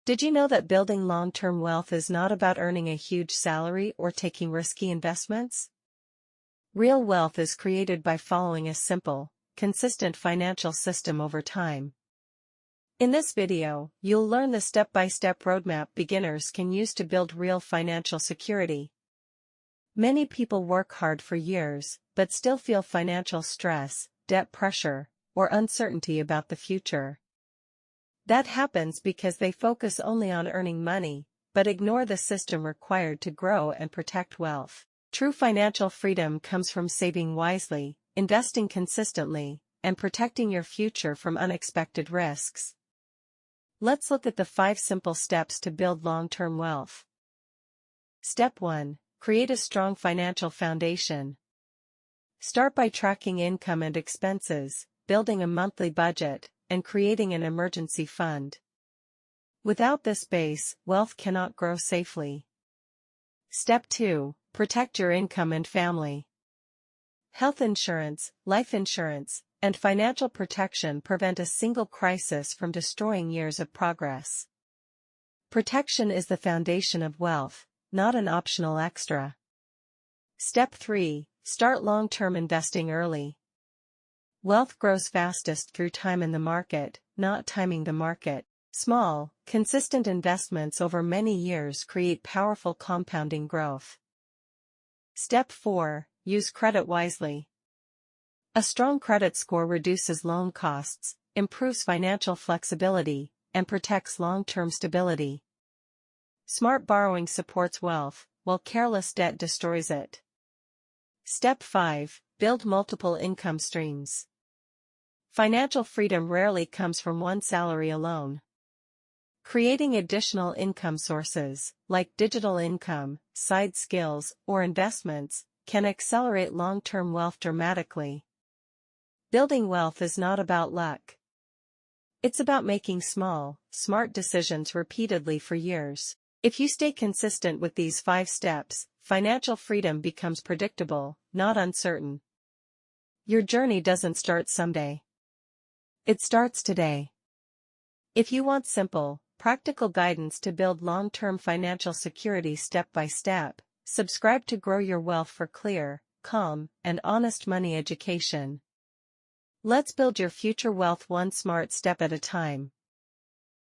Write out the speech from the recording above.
Did you know that building long-term wealth is not about earning a huge salary or taking risky investments? Real wealth is created by following a simple, consistent financial system over time. In this video, you'll learn the step-by-step roadmap beginners can use to build real financial security. Many people work hard for years, but still feel financial stress, debt pressure, or uncertainty about the future. That happens because they focus only on earning money, but ignore the system required to grow and protect wealth. True financial freedom comes from saving wisely, investing consistently, and protecting your future from unexpected risks. Let's look at the 5 simple steps to build long-term wealth. Step 1. Create a strong financial foundation. Start by tracking income and expenses, building a monthly budget, and creating an emergency fund. Without this base, wealth cannot grow safely. Step 2. Protect your income and family. Health insurance, life insurance, and financial protection prevent a single crisis from destroying years of progress. Protection is the foundation of wealth, not an optional extra. Step 3. Start long-term investing early. Wealth grows fastest through time in the market, not timing the market. Small, consistent investments over many years create powerful compounding growth. Step 4. Use credit wisely. A strong credit score reduces loan costs, improves financial flexibility, and protects long-term stability. Smart borrowing supports wealth, while careless debt destroys it. Step 5. Build multiple income streams. Financial freedom rarely comes from one salary alone. Creating additional income sources, like digital income, side skills, or investments, can accelerate long-term wealth dramatically. Building wealth is not about luck. It's about making small, smart decisions repeatedly for years. If you stay consistent with these 5 steps, financial freedom becomes predictable, not uncertain. Your journey doesn't start someday. It starts today. If you want simple, practical guidance to build long-term financial security step by step, subscribe to Grow Your Wealth for clear, calm, and honest money education. Let's build your future wealth one smart step at a time.